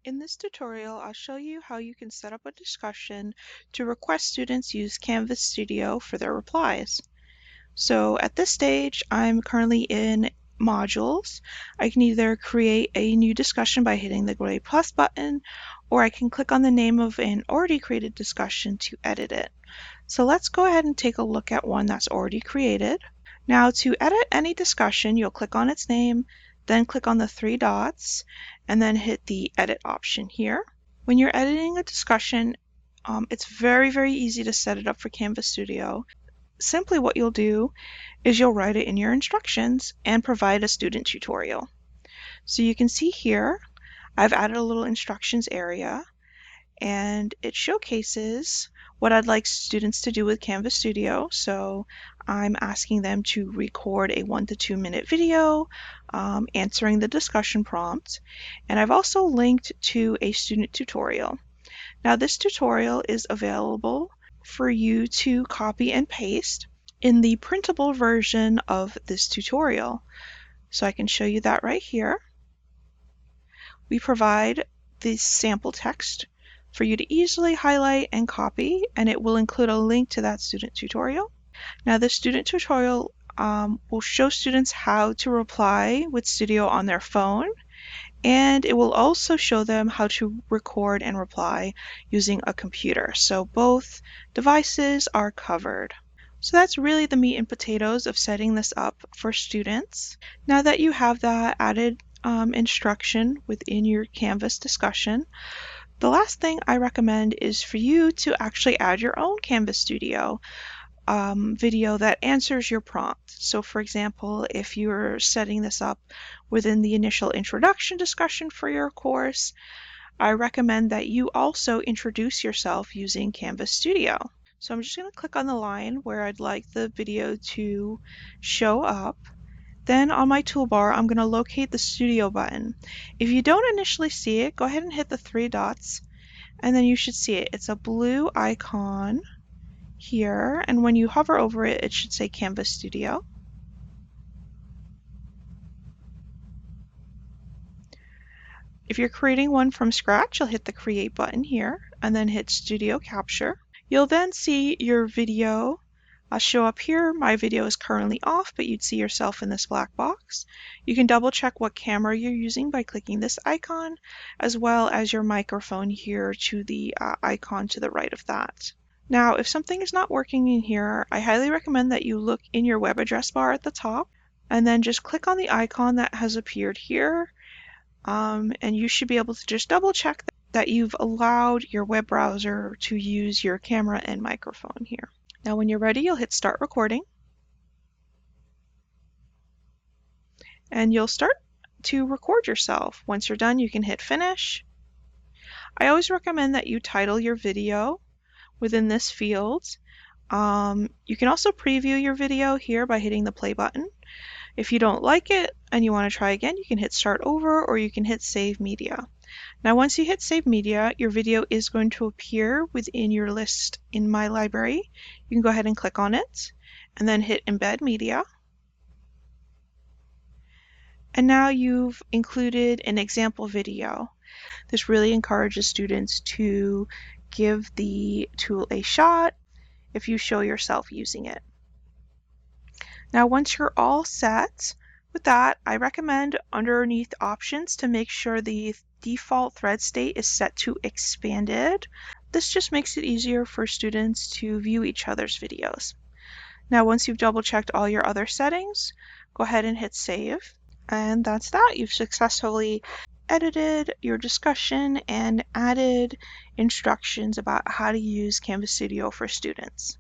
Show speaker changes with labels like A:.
A: In this tutorial, I'll show you how you can set up a discussion to request students use Canvas Studio for their replies. So at this stage, I'm currently in modules. I can either create a new discussion by hitting the gray plus button, or I can click on the name of an already created discussion to edit it. So let's go ahead and take a look at one that's already created. Now to edit any discussion, you'll click on its name, then click on the three dots, and then hit the edit option here. When you're editing a discussion, it's very easy to set it up for Canvas Studio. Simply what you'll do is you'll write it in your instructions and provide a student tutorial. So you can see here, I've added a little instructions area, and it showcases what I'd like students to do with Canvas Studio. So I'm asking them to record a 1 to 2 minute video answering the discussion prompt. And I've also linked to a student tutorial. Now this tutorial is available for you to copy and paste in the printable version of this tutorial. So I can show you that right here. We provide the sample text for you to easily highlight and copy, and it will include a link to that student tutorial. Now the student tutorial will show students how to reply with Studio on their phone, and it will also show them how to record and reply using a computer. So both devices are covered. So that's really the meat and potatoes of setting this up for students. Now that you have that added instruction within your Canvas discussion, the last thing I recommend is for you to actually add your own Canvas Studio video that answers your prompt. So for example, if you're setting this up within the initial introduction discussion for your course, I recommend that you also introduce yourself using Canvas Studio. So I'm just going to click on the line where I'd like the video to show up. Then on my toolbar, I'm going to locate the Studio button. If you don't initially see it, go ahead and hit the three dots, and then you should see it. It's a blue icon here, and when you hover over it, it should say Canvas Studio. If you're creating one from scratch, you'll hit the Create button here, and then hit Studio Capture. You'll then see your video show up here. My video is currently off, but you'd see yourself in this black box. You can double check what camera you're using by clicking this icon, as well as your microphone here to the icon to the right of that. Now, if something is not working in here, I highly recommend that you look in your web address bar at the top, and then just click on the icon that has appeared here, and you should be able to just double check that you've allowed your web browser to use your camera and microphone here. Now when you're ready, you'll hit Start Recording, and you'll start to record yourself. Once you're done, you can hit Finish. I always recommend that you title your video within this field. You can also preview your video here by hitting the play button. If you don't like it and you want to try again, you can hit Start Over, or you can hit Save Media. Now once you hit Save Media, your video is going to appear within your list in My Library. You can go ahead and click on it, and then hit Embed Media. And now you've included an example video. This really encourages students to give the tool a shot if you show yourself using it. Now once you're all set with that, I recommend underneath Options to make sure the default thread state is set to expanded. This just makes it easier for students to view each other's videos. Now once you've double checked all your other settings, go ahead and hit Save. And that's that. You've successfully edited your discussion and added instructions about how to use Canvas Studio for students.